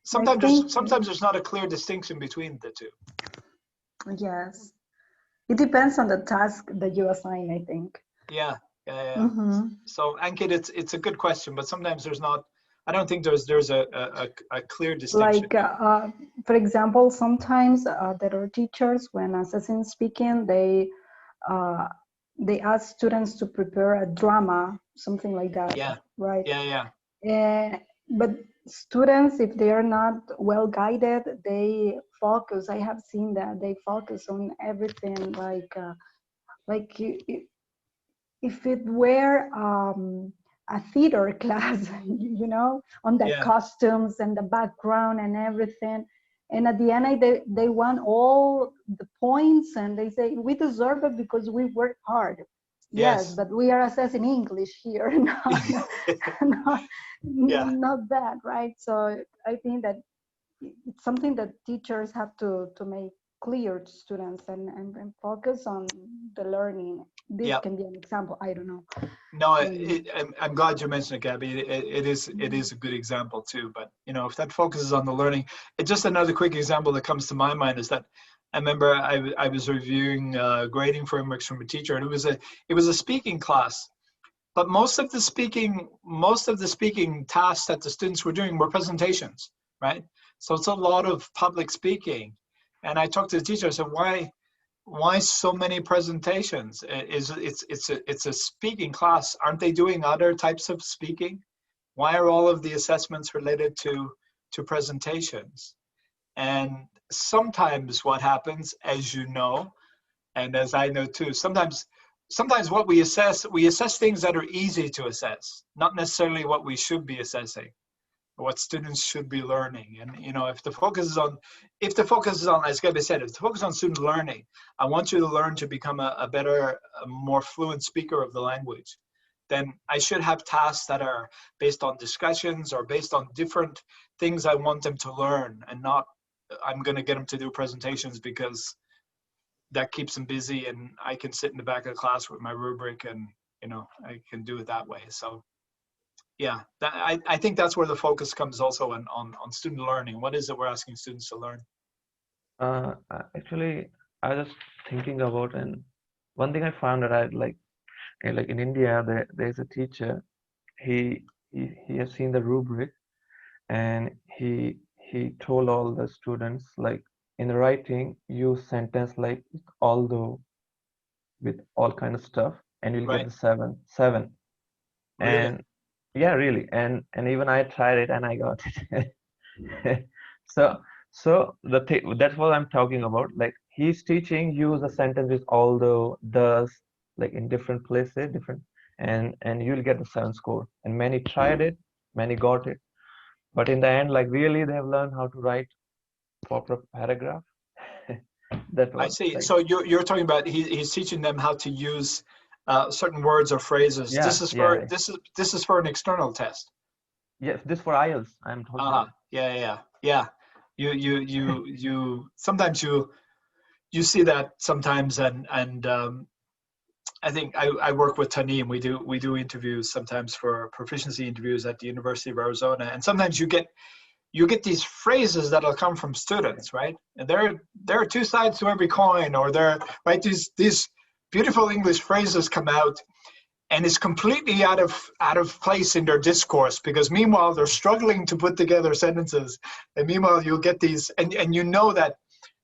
sometimes there's not a clear distinction between the two. Yes. It depends on the task that you assign, I think. Yeah. Mm-hmm. So Ankit, it's a good question, but sometimes there's not. I don't think there's a clear distinction. Like, for example, sometimes there are teachers when assessing speaking, they ask students to prepare a drama, something like that. Yeah. Right. Yeah. But students, if they are not well guided, they focus. I have seen that they focus on everything, like if it were a theater class, you know, on the costumes and the background and everything. And at the end, they want all the points, and they say, we deserve it because we work hard. Yes, but we are assessing English here, not that, right? So I think that it's something that teachers have to make clear to students and focus on the learning. This can be an example. I don't know. No, I'm glad you mentioned it, Gabby. It is a good example too. But you know, if that focuses on the learning, it's just another quick example that comes to my mind is that I remember I was reviewing grading frameworks from a teacher, and it was a speaking class. But most of the speaking tasks that the students were doing were presentations, right? So it's a lot of public speaking. And I talked to the teacher. I said, why so many presentations? It's a speaking class. Aren't they doing other types of speaking? Why are all of the assessments related to presentations? And sometimes what happens, as you know, and as I know too, sometimes what we assess things that are easy to assess, not necessarily what we should be assessing, what students should be learning. And you know, if the focus is on, as Gabby said, if the focus on student learning, I want you to learn to become a better, a more fluent speaker of the language, then I should have tasks that are based on discussions or based on different things I want them to learn, and not I'm going to get them to do presentations because that keeps them busy and I can sit in the back of the class with my rubric and, you know, I can do it that way. So yeah, I think that's where the focus comes also on student learning. What is it we're asking students to learn? Actually, I was just thinking about, and one thing I found that I like in India, there's a teacher, he has seen the rubric, and he told all the students, like, in writing, use sentence like although with all kind of stuff, and you'll get the 7. Really? And yeah, really, and even I tried it and I got it. so that's what I'm talking about. Like, he's teaching use the sentence with although, does, like in different places, and you'll get the 7 score. And many tried it, many got it, but in the end, like, really they've learned how to write proper paragraph. That was, I see. like, So you're talking about he's teaching them how to use certain words or phrases. Yeah, this is for an external test. Yes, this for IELTS I'm talking about. Yeah. You sometimes you see that sometimes, and I think I work with Tani, and we do interviews sometimes for proficiency interviews at the University of Arizona, and sometimes you get these phrases that'll come from students, right? And there are two sides to every coin, or right, these beautiful English phrases come out, and it's completely out of place in their discourse, because meanwhile they're struggling to put together sentences, and meanwhile you'll get these, and you know that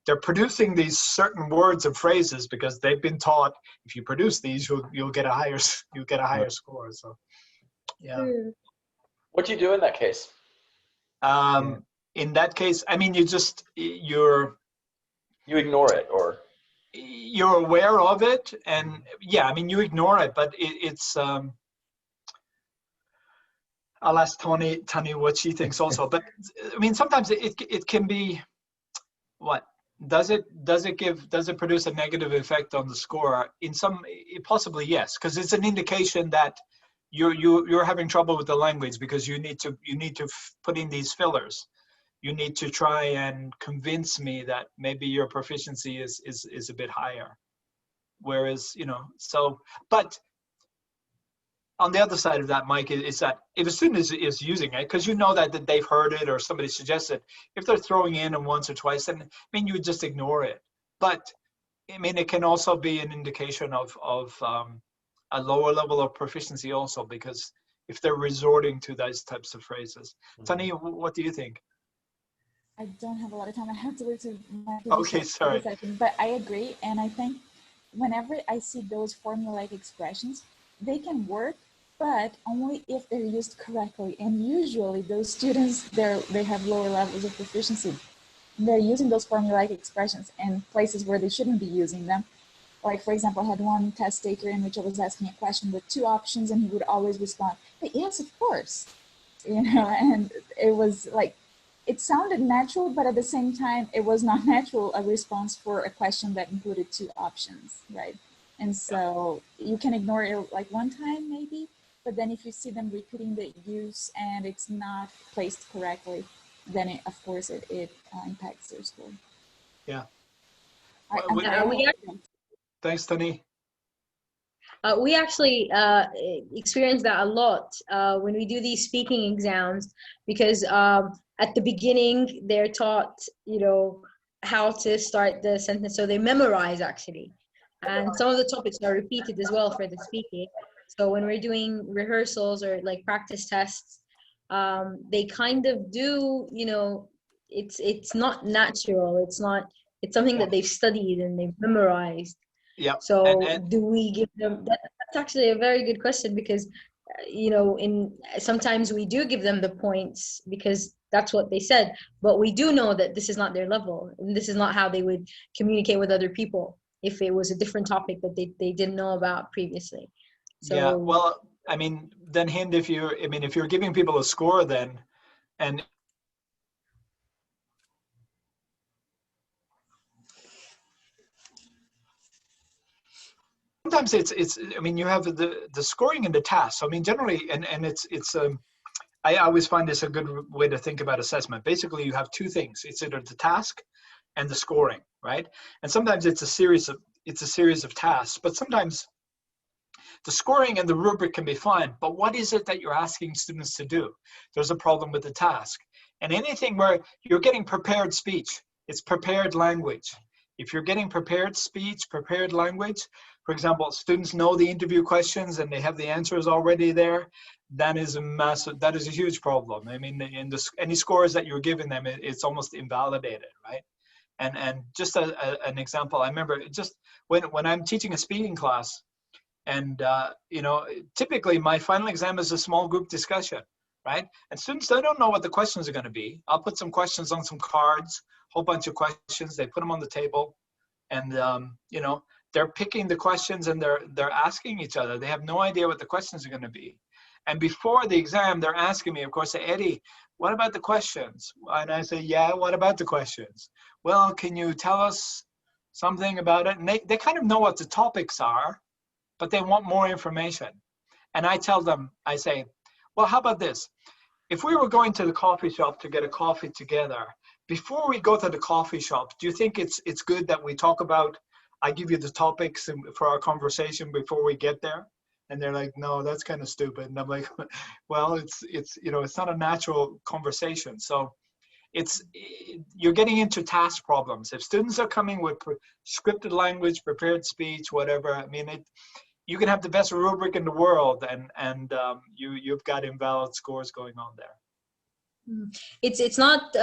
they're producing these certain words and phrases because they've been taught if you produce these, you'll get a higher score. So, yeah. What do you do in that case? In that case, I mean, you ignore it, or you're aware of it, and yeah, I mean, you ignore it, but it's. I'll ask Tani what she thinks also, but I mean, sometimes it can be what. Does it produce a negative effect on the score? In some, possibly yes, because it's an indication that you're having trouble with the language, because you need to put in these fillers. You need to try and convince me that maybe your proficiency is a bit higher. Whereas, so, but on the other side of that, Mike, is that if a student is using it, because you know that they've heard it or somebody suggested, if they're throwing in once or twice, then I mean, you would just ignore it. But I mean, it can also be an indication of a lower level of proficiency also, because if they're resorting to those types of phrases. Tani, what do you think? I don't have a lot of time. I have to look to my Okay, sorry. second, but I agree. And I think whenever I see those formula-like expressions, they can work, but only if they're used correctly. And usually those students, they have lower levels of proficiency. They're using those formula-like expressions in places where they shouldn't be using them. Like, for example, I had one test taker in which I was asking a question with two options, and he would always respond, "But yes, of course." And it was like, it sounded natural, but at the same time, it was not natural, a response for a question that included two options, right? And so you can ignore it like one time maybe, but then if you see them repeating the use and it's not placed correctly, then of course it impacts their score. Yeah. Thanks, Tani. We actually experience that a lot when we do these speaking exams, because at the beginning they're taught, how to start the sentence, so they memorize actually, and some of the topics are repeated as well for the speaking. So when we're doing rehearsals or like practice tests, they kind of do, it's not natural. It's something that they've studied and they've memorized. Yeah. So do we give them, that's actually a very good question, because sometimes we do give them the points because that's what they said, but we do know that this is not their level, and this is not how they would communicate with other people if it was a different topic that they didn't know about previously. So yeah, well, I mean, then Hind, if you're giving people a score, then, and sometimes it's I mean, you have the scoring and the task. So I mean, generally, and it's I always find this a good way to think about assessment. Basically, you have two things. It's either the task and the scoring, right? And sometimes it's a series of tasks, but sometimes the scoring and the rubric can be fine, but what is it that you're asking students to do? There's a problem with the task. And anything where you're getting prepared speech, it's prepared language. If you're getting prepared speech, prepared language, for example, students know the interview questions and they have the answers already there, that is a huge problem. I mean, any scores that you're giving them, it's almost invalidated, right? And just an example, I remember just when I'm teaching a speaking class, and typically my final exam is a small group discussion, right? And students, they don't know what the questions are going to be. I'll put some questions on some cards, whole bunch of questions. They put them on the table, and they're picking the questions and they're asking each other. They have no idea what the questions are going to be. And before the exam, they're asking me, of course, Eddie, what about the questions? And I say, yeah, what about the questions? Well, can you tell us something about it? And they kind of know what the topics are, but they want more information. And I tell them, I say, well, how about this? If we were going to the coffee shop to get a coffee together, before we go to the coffee shop, do you think it's good that we talk about, I give you the topics for our conversation before we get there? And they're like, no, that's kind of stupid. And I'm like, well, it's it's not a natural conversation. So you're getting into task problems. If students are coming with scripted language, prepared speech, whatever, I mean, you can have the best rubric in the world, and you've got invalid scores going on there. It's not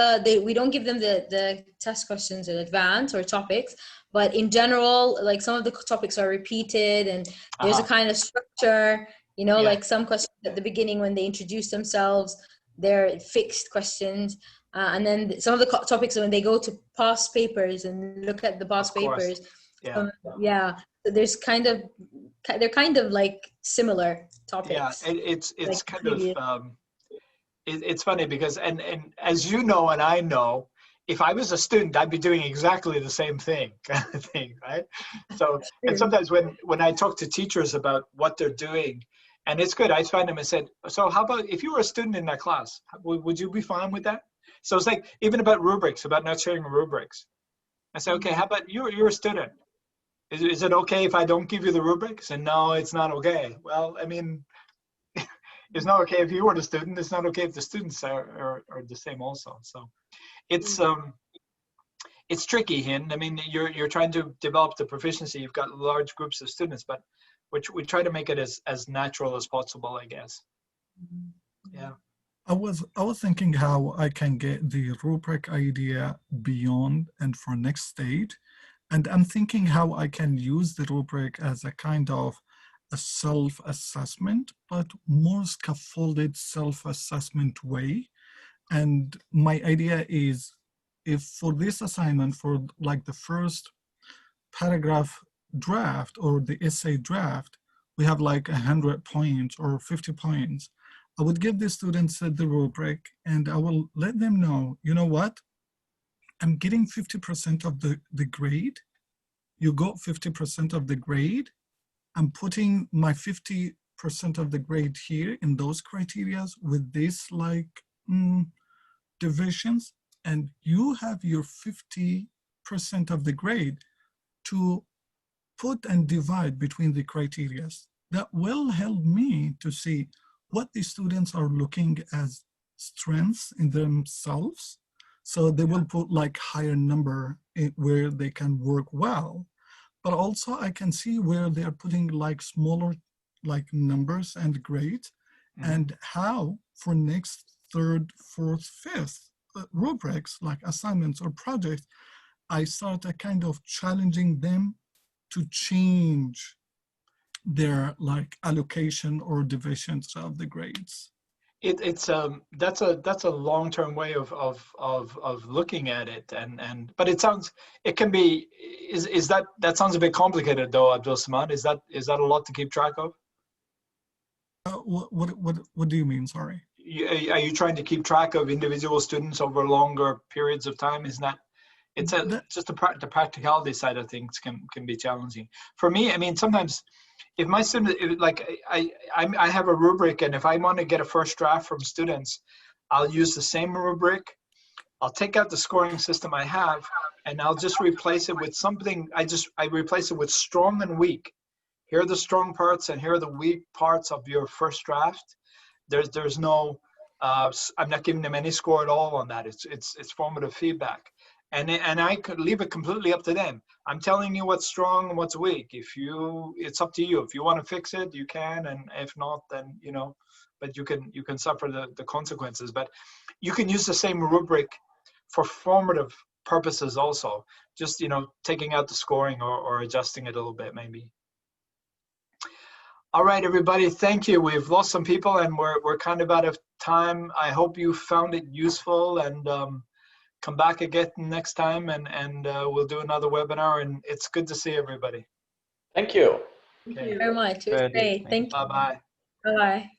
we don't give them the test questions in advance or topics, but in general, like some of the topics are repeated, and there's a kind of structure, like some questions at the beginning when they introduce themselves, they're fixed questions, and then some of the topics when they go to past papers and look at the past papers, so there's they're kind of like similar topics. Yeah, it's like kind of it's funny because and as you know and I know, if I was a student, I'd be doing exactly the same thing, kind of thing, right? So, and sometimes when I talk to teachers about what they're doing, and it's good, I find them and said, so how about if you were a student in that class, would you be fine with that? So it's like, even about rubrics, about not sharing rubrics. I say, okay, how about you're a student? Is it okay if I don't give you the rubrics? And no, it's not okay. Well, I mean, it's not okay if you were the student. It's not okay if the students are the same also. So it's tricky, Hin. I mean, you're trying to develop the proficiency. You've got large groups of students, but we try to make it as natural as possible, I guess. Yeah. I was thinking how I can get the rubric idea beyond and for next stage. And I'm thinking how I can use the rubric as a kind of a self-assessment, but more scaffolded self-assessment way. And my idea is, if for this assignment, for like the first paragraph draft or the essay draft, we have like 100 points or 50 points, I would give the students the rubric and I will let them know, you know what? I'm getting 50% of the grade. You got 50% of the grade. I'm putting my 50% of the grade here in those criterias with this like divisions, and you have your 50% of the grade to put and divide between the criterias. That will help me to see what the students are looking as strengths in themselves. So they will put like higher number where they can work well. But also I can see where they are putting like smaller like numbers and grades, and how for next third, fourth, fifth rubrics like assignments or projects, I start a kind of challenging them to change their like allocation or divisions of the grades. That's a long-term way of looking at it, but it can be that sounds a bit complicated though, Abdul Samad. Is that a lot to keep track of? What do you mean? Sorry. Are you trying to keep track of individual students over longer periods of time? Isn't that just the practicality side of things can be challenging for me. I mean, sometimes if my student, like I have a rubric, and if I want to get a first draft from students, I'll use the same rubric. I'll take out the scoring system I have, and I'll just replace it with something. I replace it with strong and weak. Here are the strong parts, and here are the weak parts of your first draft. There's no, I'm not giving them any score at all on that. It's formative feedback. And I could leave it completely up to them. I'm telling you what's strong and what's weak. It's up to you. If you want to fix it, you can, and if not, then but you can suffer the consequences. But you can use the same rubric for formative purposes also. Just taking out the scoring or adjusting it a little bit maybe. All right, everybody, thank you. We've lost some people and we're kind of out of time. I hope you found it useful, and come back again next time, and we'll do another webinar, and it's good to see everybody. Thank you. Thank you very much. It was great. Thank you. Bye-bye. Bye-bye.